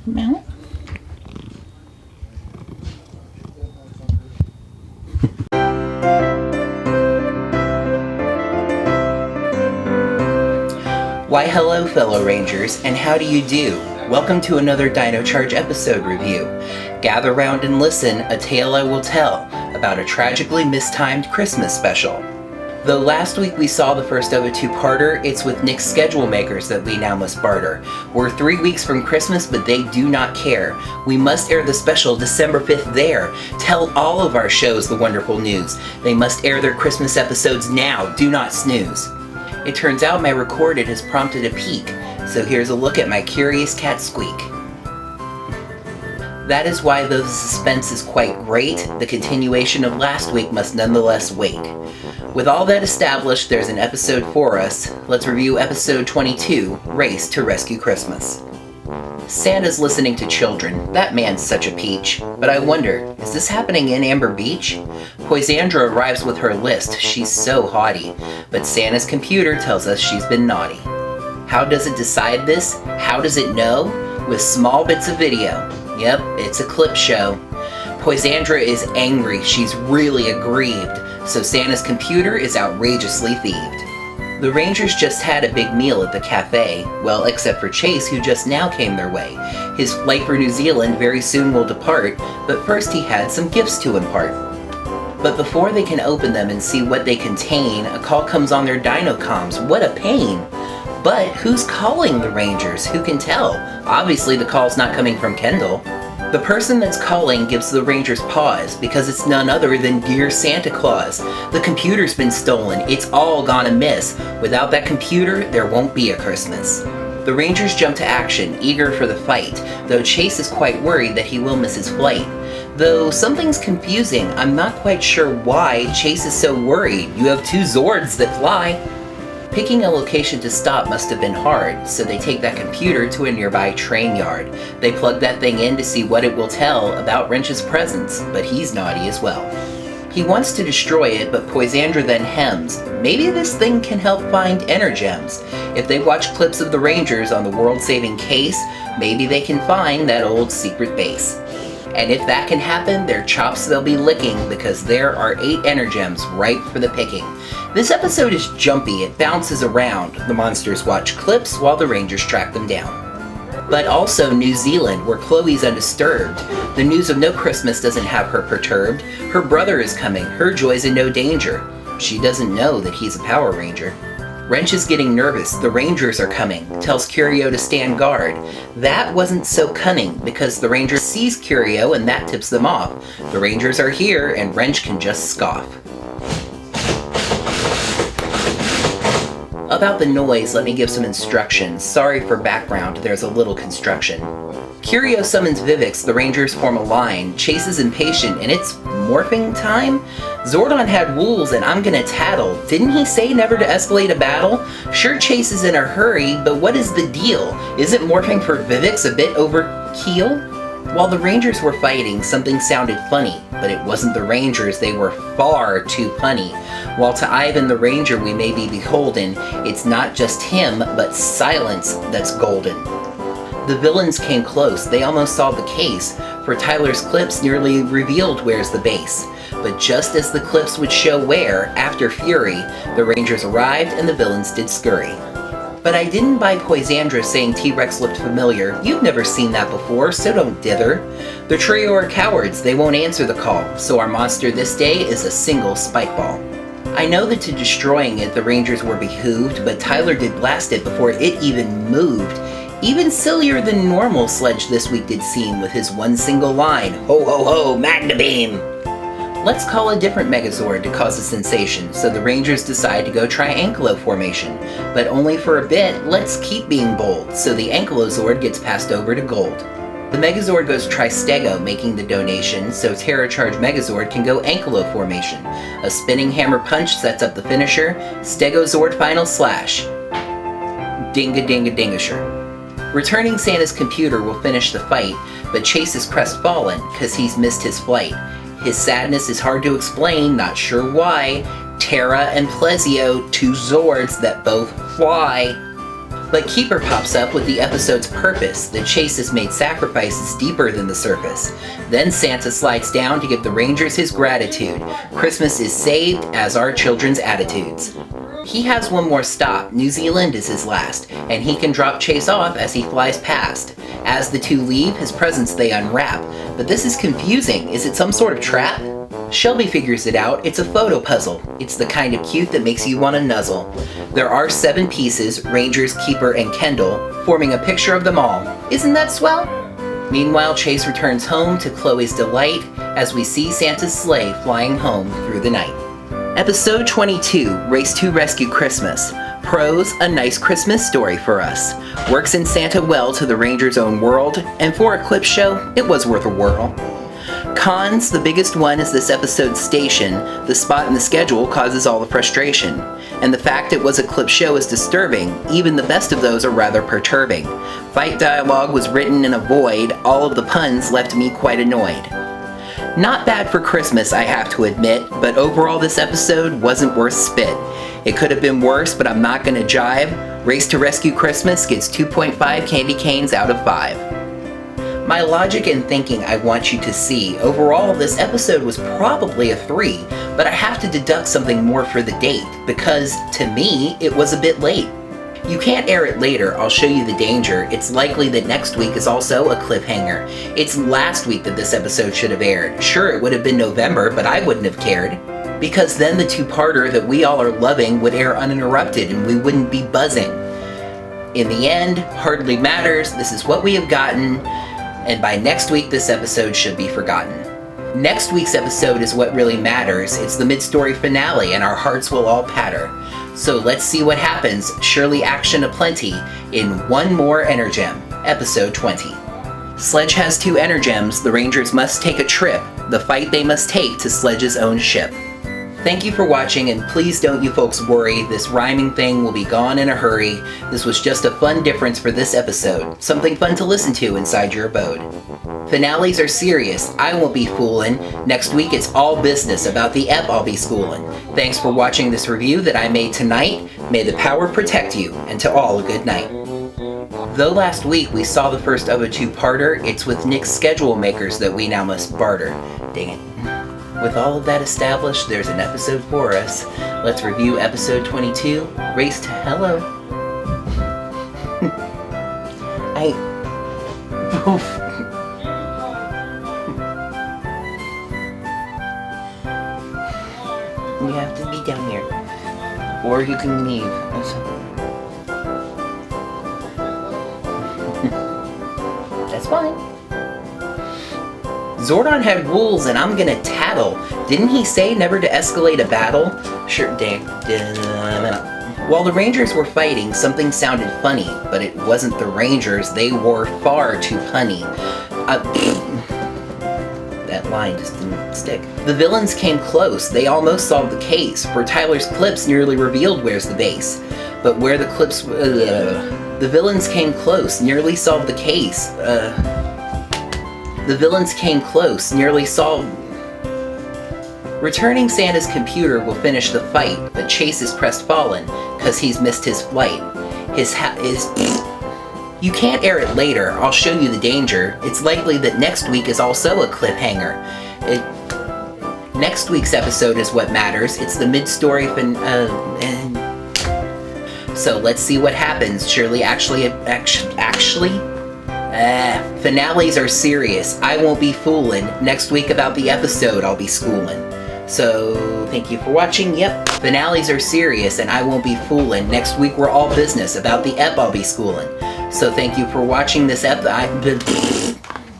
Mount. Why hello fellow Rangers, and how do you do? Welcome to another Dino Charge episode review. Gather round and listen, a tale I will tell about a tragically mistimed Christmas special. Though last week we saw the first of a two-parter, it's with Nick's schedule makers that we now must barter. We're 3 weeks from Christmas, but they do not care. We must air the special December 5th there. Tell all of our shows the wonderful news. They must air their Christmas episodes now. Do not snooze. It turns out my recorded has prompted a peek, so here's a look at my curious cat squeak. That is why though the suspense is quite great, the continuation of last week must nonetheless wait. With all that established, there's an episode for us. Let's review episode 22, Race to Rescue Christmas. Santa's listening to children. That man's such a peach. But I wonder, is this happening in Amber Beach? Poisandra arrives with her list. She's so haughty. But Santa's computer tells us she's been naughty. How does it decide this? How does it know? With small bits of video. Yep, it's a clip show. Poisandra is angry. She's really aggrieved. So Santa's computer is outrageously thieved. The Rangers just had a big meal at the cafe, well, except for Chase, who just now came their way. His flight for New Zealand very soon will depart, but first he had some gifts to impart. But before they can open them and see what they contain, a call comes on their Dino comms. What a pain! But who's calling the Rangers? Who can tell? Obviously the call's not coming from Kendall. The person that's calling gives the Rangers pause because it's none other than Dear Santa Claus. The computer's been stolen. It's all gone amiss. Without that computer, there won't be a Christmas. The Rangers jump to action, eager for the fight, though Chase is quite worried that he will miss his flight. Though something's confusing, I'm not quite sure why Chase is so worried. You have 2 Zords that fly. Picking a location to stop must have been hard, so they take that computer to a nearby train yard. They plug that thing in to see what it will tell about Wrench's presence, but he's naughty as well. He wants to destroy it, but Poisandra then hems. Maybe this thing can help find Energems. If they watch clips of the Rangers on the world-saving case, maybe they can find that old secret base. And if that can happen, their chops they'll be licking because there are 8 Energems ripe for the picking. This episode is jumpy, it bounces around. The monsters watch clips while the Rangers track them down. But also New Zealand, where Chloe's undisturbed. The news of no Christmas doesn't have her perturbed. Her brother is coming, her joy's in no danger. She doesn't know that he's a Power Ranger. Wrench is getting nervous, the Rangers are coming, tells Curio to stand guard. That wasn't so cunning, because the Ranger sees Curio and that tips them off. The Rangers are here, and Wrench can just scoff. About the noise, let me give some instructions. Sorry for background, there's a little construction. Curio summons Vivix, the Rangers form a line. Chase is impatient, and it's morphing time? Zordon had rules, and I'm gonna tattle. Didn't he say never to escalate a battle? Sure, Chase is in a hurry, but what is the deal? Isn't morphing for Vivix a bit overkill? While the Rangers were fighting, something sounded funny, but it wasn't the Rangers, they were far too punny. While to Ivan the Ranger we may be beholden, it's not just him, but silence that's golden. The villains came close, they almost solved the case, for Tyler's clips nearly revealed where's the base. But just as the clips would show where, after Fury, the Rangers arrived and the villains did scurry. But I didn't buy Poisandra saying T-Rex looked familiar. You've never seen that before, so don't dither. The trio are cowards, they won't answer the call, so our monster this day is a single spike ball. I know that to destroying it the Rangers were behooved, but Tyler did blast it before it even moved. Even sillier than normal Sledge this week did seem with his one single line, ho ho ho, Magna Beam! Let's call a different Megazord to cause a sensation, so the Rangers decide to go try Ankylo formation. But only for a bit, let's keep being bold, so the Ankylozord gets passed over to Gold. The Megazord goes Tristego, making the donation, so Terra Charge Megazord can go Ankylo formation. A spinning hammer punch sets up the finisher, Stegozord final slash. Dinga-dinga-dingasher. Returning Santa's computer will finish the fight, but Chase is crestfallen, cause he's missed his flight. His sadness is hard to explain, not sure why. Terra and Plesio, 2 Zords that both fly. But Keeper pops up with the episode's purpose. The chase has made sacrifices deeper than the surface. Then Santa slides down to give the Rangers his gratitude. Christmas is saved, as are children's attitudes. He has one more stop. New Zealand is his last, and he can drop Chase off as he flies past. As the two leave, his presents they unwrap. But this is confusing. Is it some sort of trap? Shelby figures it out. It's a photo puzzle. It's the kind of cute that makes you want to nuzzle. There are 7 pieces, Rangers, Keeper, and Kendall, forming a picture of them all. Isn't that swell? Meanwhile, Chase returns home to Chloe's delight as we see Santa's sleigh flying home through the night. Episode 22, Race to Rescue Christmas. Pros, a nice Christmas story for us. Works in Santa well to the Rangers' own world, and for a clip show, it was worth a whirl. Cons, the biggest one is this episode's station. The spot in the schedule causes all the frustration. And the fact it was a clip show is disturbing. Even the best of those are rather perturbing. Fight dialogue was written in a void. All of the puns left me quite annoyed. Not bad for Christmas, I have to admit, but overall this episode wasn't worth spit. It could have been worse, but I'm not gonna jive. Race to Rescue Christmas gets 2.5 candy canes out of 5. My logic and thinking I want you to see. Overall, this episode was probably a 3, but I have to deduct something more for the date, because, to me, it was a bit late. You can't air it later, I'll show you the danger. It's likely that next week is also a cliffhanger. It's last week that this episode should have aired. Sure, it would have been November, but I wouldn't have cared. Because then the two-parter that we all are loving would air uninterrupted and we wouldn't be buzzing. In the end, hardly matters, this is what we have gotten, and by next week this episode should be forgotten. Next week's episode is what really matters. It's the mid-story finale and our hearts will all patter. So let's see what happens, surely action aplenty, in One More Energem, episode 20. Sledge has 2 Energems, the Rangers must take a trip, the fight they must take to Sledge's own ship. Thank you for watching, and please don't you folks worry, this rhyming thing will be gone in a hurry. This was just a fun difference for this episode, something fun to listen to inside your abode. Finales are serious, I won't be foolin'. Next week it's all business about the ep I'll be schoolin'. Thanks for watching this review that I made tonight. May the power protect you, and to all a good night. Though last week we saw the first of a 2-parter, it's with Nick's schedule makers that we now must barter. Dang it. With all of that established, there's an episode for us. Let's review episode 22, Race to Hello. You have to be down here. Or you can leave. That's fine. Zordon had rules and I'm gonna tattle. Didn't he say never to escalate a battle? Sure, dang. While the Rangers were fighting, something sounded funny, but it wasn't the Rangers, they were far too punny. That line just didn't stick. The villains came close, they almost solved the case, for Tyler's clips nearly revealed where's the base. But where the clips... the villains came close, nearly solved the case. The villains came close, nearly solved... Returning Santa's computer will finish the fight, but Chase is crestfallen, cause he's missed his flight. You can't air it later, I'll show you the danger. It's likely that next week is also a cliffhanger. Next week's episode is what matters, it's the mid-story So let's see what happens, surely finales are serious, I won't be foolin'. Next week about the episode I'll be schoolin'. So, thank you for watching. Yep, finales are serious and I won't be foolin'. Next week we're all business about the ep I'll be schoolin'. So thank you for watching this ep.